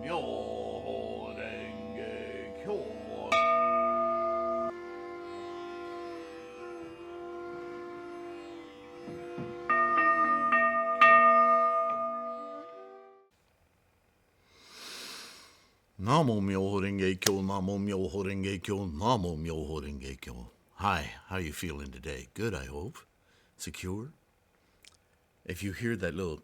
Myoho Renge Kyo. Namo Myoho Renge Kyo, Namo Myoho Renge Kyo, Namo Myoho Renge Kyo. Hi, how you feeling today? Good, I hope. Secure? If you hear that little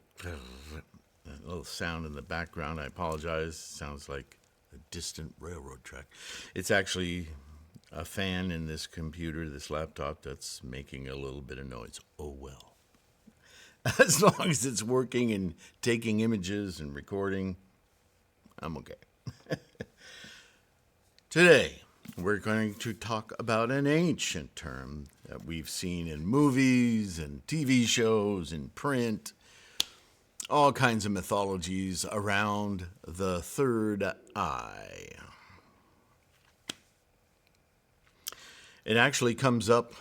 sound in the background, I apologize. Sounds like a distant railroad track. It's actually a fan in this computer, this laptop, that's making a little bit of noise. Oh well. As long as it's working and taking images and recording, I'm okay. Today, we're going to talk about an ancient term that we've seen in movies and TV shows and print, all kinds of mythologies around the third eye. It actually comes up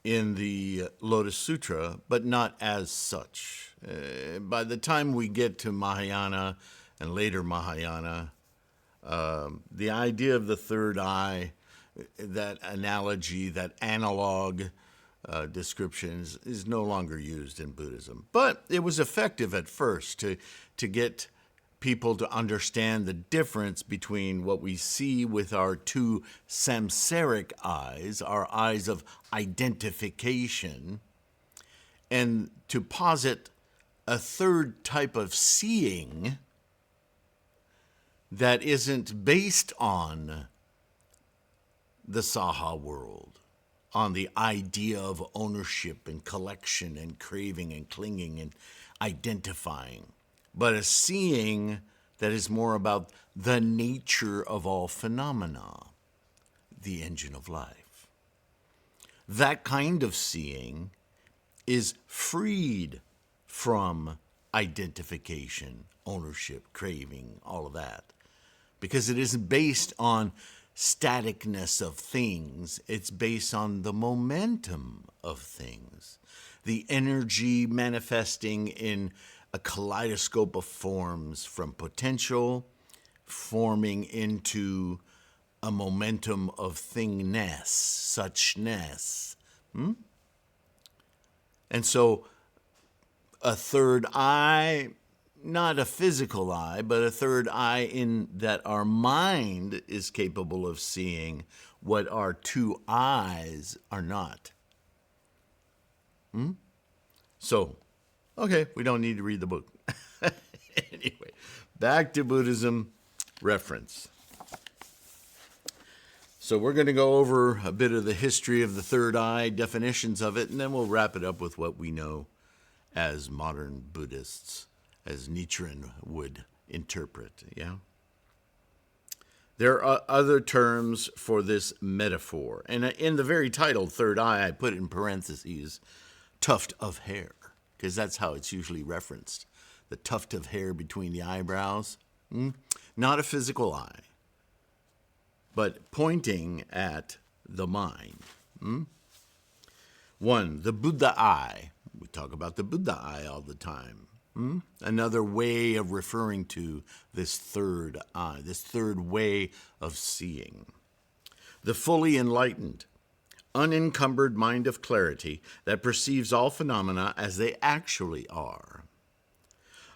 in the Lotus Sutra, but not as such. By the time we get to Mahayana and later Mahayana, the idea of the third eye, that analogy, that analog description is no longer used in Buddhism. But it was effective at first to get people to understand the difference between what we see with our two samsaric eyes, our eyes of identification, and to posit a third type of seeing that isn't based on the Saha world, on the idea of ownership and collection and craving and clinging and identifying, but a seeing that is more about the nature of all phenomena, the engine of life. That kind of seeing is freed from identification, ownership, craving, all of that, because it isn't based on staticness of things. It's based on the momentum of things, the energy manifesting in a kaleidoscope of forms, from potential forming into a momentum of thingness, suchness. And so a third eye, not a physical eye, but a third eye in that our mind is capable of seeing what our two eyes are not. So, okay, we don't need to read the book. Anyway, back to Buddhism Reference. So we're going to go over a bit of the history of the third eye, definitions of it, and then we'll wrap it up with what we know as modern Buddhists, as Nichiren would interpret, yeah? There are other terms for this metaphor. And in the very title, third eye, I put in parentheses, tuft of hair, because that's how it's usually referenced. The tuft of hair between the eyebrows. Not a physical eye, but pointing at the mind. 1, the Buddha eye. We talk about the Buddha eye all the time. Another way of referring to this third eye, this third way of seeing. The fully enlightened, unencumbered mind of clarity that perceives all phenomena as they actually are.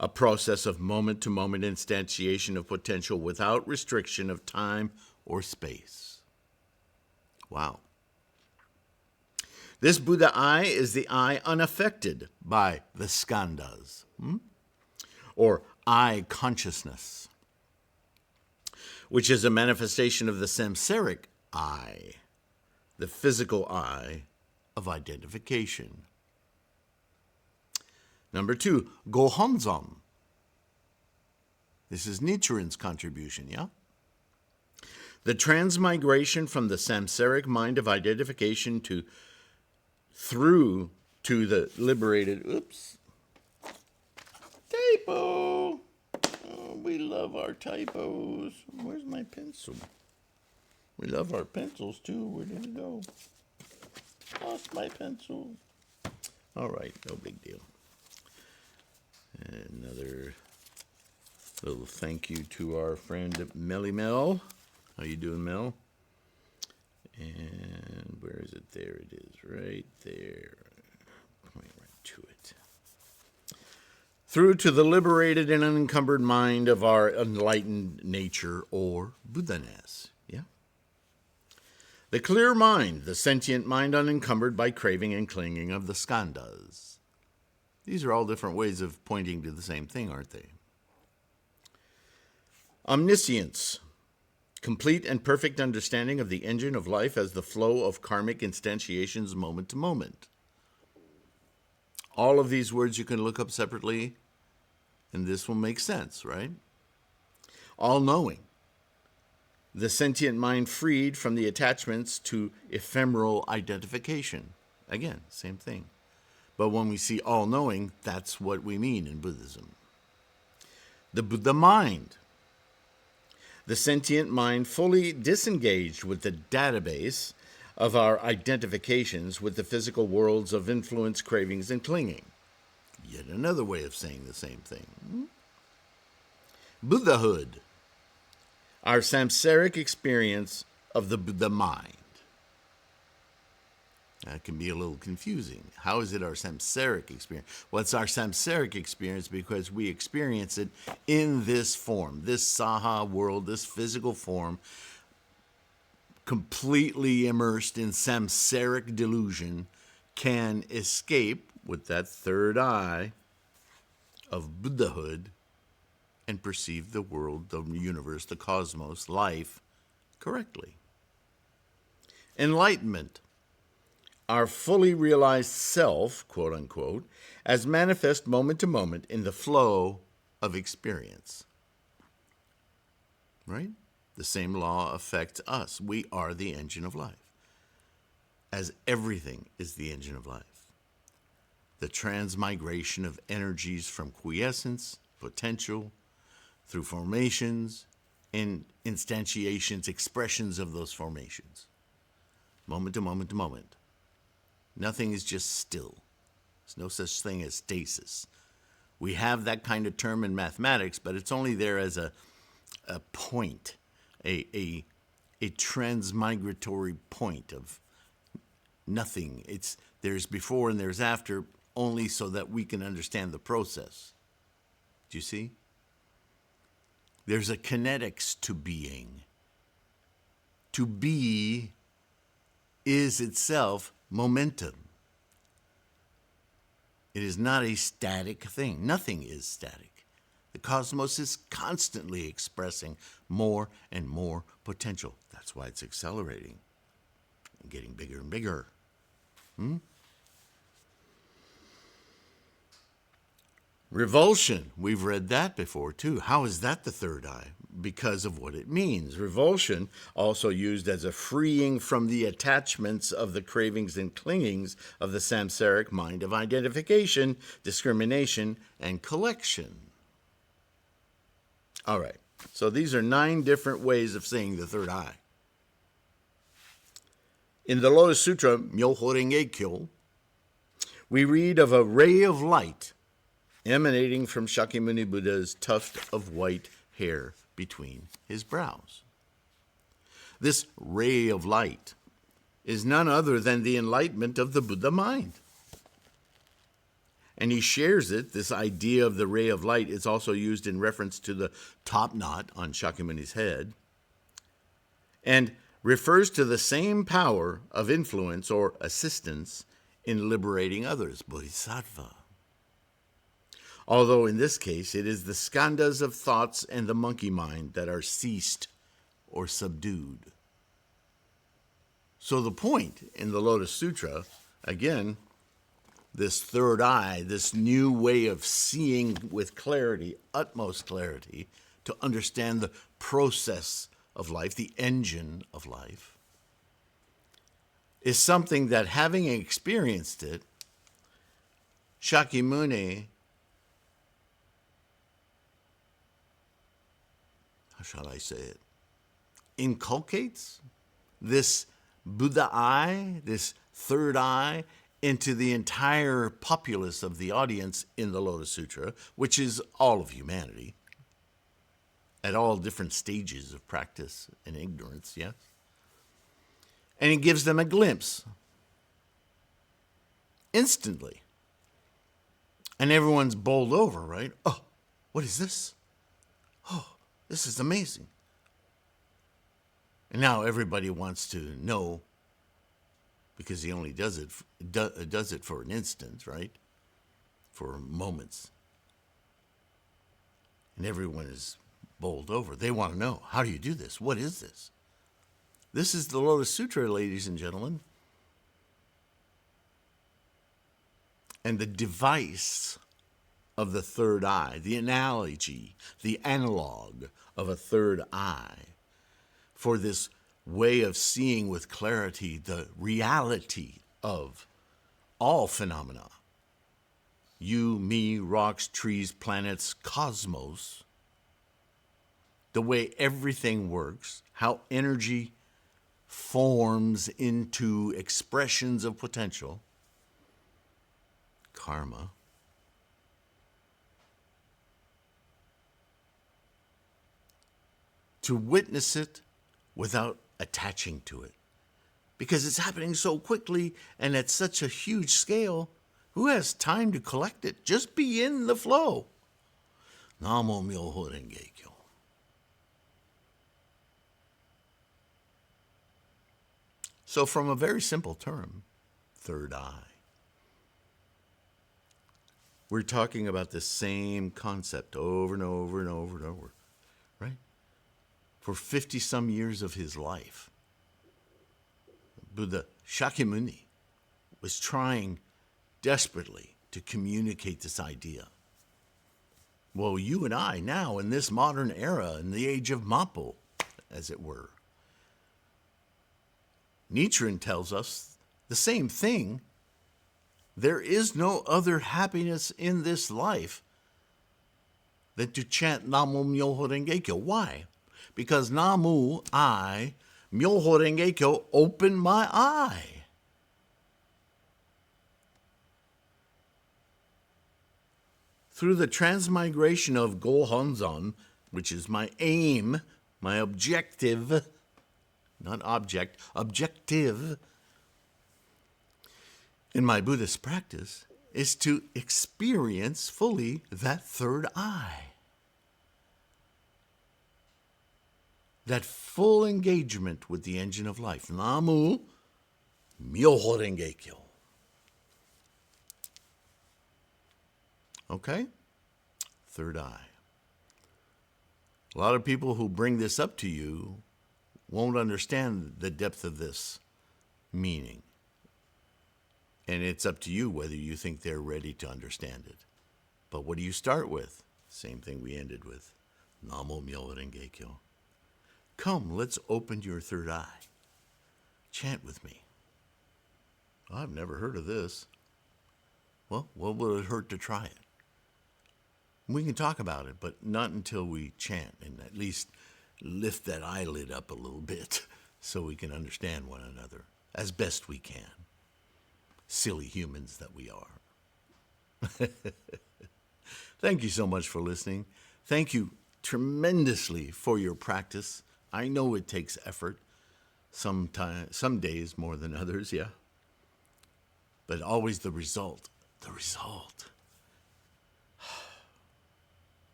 A process of moment-to-moment instantiation of potential without restriction of time or space. Wow. This Buddha eye is the eye unaffected by the skandhas, or eye consciousness, which is a manifestation of the samsaric eye, the physical eye of identification. Number 2, GoHonzon. This is Nichiren's contribution, yeah? The transmigration from the samsaric mind of identification through to the liberated, typo. Oh, we love our typos. Where's my pencil? We love our pencils too. Where did it go? Lost my pencil. All right, no big deal. Another A little thank you to our friend Melly Mel. How you doing, Mel? And where is it? There it is, right there. Point right to it. Through to the liberated and unencumbered mind of our enlightened nature, or Buddha-ness. Yeah. The clear mind, the sentient mind unencumbered by craving and clinging of the skandhas. These are all different ways of pointing to the same thing, aren't they? Omniscience, complete and perfect understanding of the engine of life as the flow of karmic instantiations moment to moment. All of these words you can look up separately, and this will make sense, right? All-knowing, the sentient mind freed from the attachments to ephemeral identification. Again, same thing. But when we see all-knowing, that's what we mean in Buddhism. The Buddha mind, the sentient mind fully disengaged with the database of our identifications with the physical worlds of influence, cravings, and clinging. Yet another way of saying the same thing. Buddhahood, our samsaric experience of the Buddha mind. That can be a little confusing. How is it our samsaric experience? Well, it's our samsaric experience because we experience it in this form, this saha world, this physical form, completely immersed in samsaric delusion, can escape with that third eye of Buddhahood and perceive the world, the universe, the cosmos, life correctly. Enlightenment, our fully realized self, quote unquote, as manifest moment to moment in the flow of experience. Right? The same law affects us. We are the engine of life, as everything is the engine of life. The transmigration of energies from quiescence, potential, through formations, and instantiations, expressions of those formations. Moment to moment to moment. Nothing is just still. There's no such thing as stasis. We have that kind of term in mathematics, but it's only there as a point, a transmigratory point of nothing. There's before and there's after, only so that we can understand the process. Do you see? There's a kinetics to being. To be is itself momentum. It is not a static thing. Nothing is static. The cosmos is constantly expressing more and more potential. That's why it's accelerating and getting bigger and bigger. Revulsion, we've read that before too. How is that the third eye? Because of what it means. Revulsion, also used as a freeing from the attachments of the cravings and clingings of the samsaric mind of identification, discrimination, and collection. All right, so these are 9 different ways of saying the third eye. In the Lotus Sutra, Myoho Renge Kyo, we read of a ray of light emanating from Shakyamuni Buddha's tuft of white hair between his brows. This ray of light is none other than the enlightenment of the Buddha mind. And he shares it. This idea of the ray of light is also used in reference to the top knot on Shakyamuni's head, and refers to the same power of influence or assistance in liberating others, bodhisattva. Although in this case it is the skandhas of thoughts and the monkey mind that are ceased or subdued. So the point in the Lotus Sutra, again, this third eye, this new way of seeing with clarity, utmost clarity, to understand the process of life, the engine of life, is something that, having experienced it, Shakyamuni, how shall I say it, inculcates this Buddha eye, this third eye, into the entire populace of the audience in the Lotus Sutra, which is all of humanity. at all different stages of practice and ignorance, yes? And he gives them a glimpse instantly. And everyone's bowled over, right? Oh, what is this? Oh, this is amazing. And now everybody wants to know, because he only does it for an instant, right? For moments. And everyone is bowled over. They want to know, how do you do this? What is this? This is the Lotus Sutra, ladies and gentlemen. And the device of the third eye, the analogy, the analog of a third eye for this way of seeing with clarity the reality of all phenomena. You, me, rocks, trees, planets, cosmos, the way everything works, how energy forms into expressions of potential, karma, to witness it without attaching to it. Because it's happening so quickly and at such a huge scale, who has time to collect it? Just be in the flow. Namo Myoho Renge Kyo. So from a very simple term, third eye, we're talking about the same concept over and over and over and over, right? For 50-some years of his life, Buddha Shakyamuni was trying desperately to communicate this idea. Well, you and I now, in this modern era, in the age of Mappo, as it were, Nichiren tells us the same thing. There is no other happiness in this life than to chant Namo Myoho Renge Kyo. Why? Because Namu, I, Myoho Renge Kyo, open my eye. Through the transmigration of GoHonzon, which is my aim, my objective, not object, objective in my Buddhist practice, is to experience fully that third eye. That full engagement with the engine of life. Namu Myoho Renge Kyo. Okay? Third eye. A lot of people who bring this up to you won't understand the depth of this meaning. And it's up to you whether you think they're ready to understand it. But what do you start with? Same thing we ended with. Namo Myoho Renge Kyo. Come, let's open your third eye. Chant with me. I've never heard of this. Well, what will it hurt to try it? We can talk about it, but not until we chant and at least lift that eyelid up a little bit so we can understand one another as best we can. Silly humans that we are. Thank you so much for listening. Thank you tremendously for your practice. I know it takes effort, some days more than others, yeah. But always the result.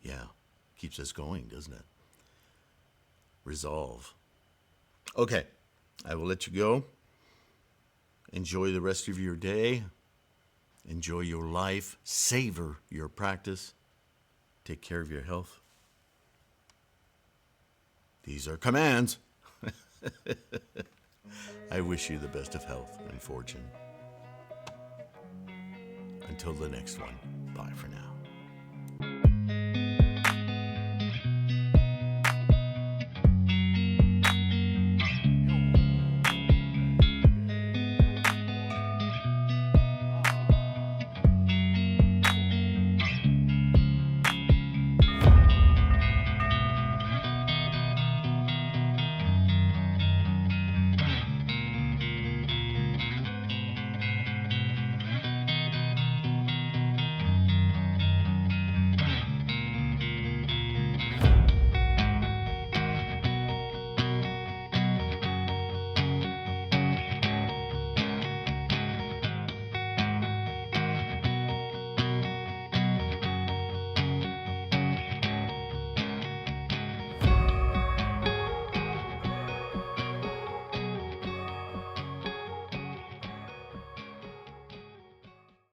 Yeah, keeps us going, doesn't it? Resolve. Okay, I will let you go. Enjoy the rest of your day. Enjoy your life. Savor your practice. Take care of your health. These are commands. I wish you the best of health and fortune. Until the next one, bye for now.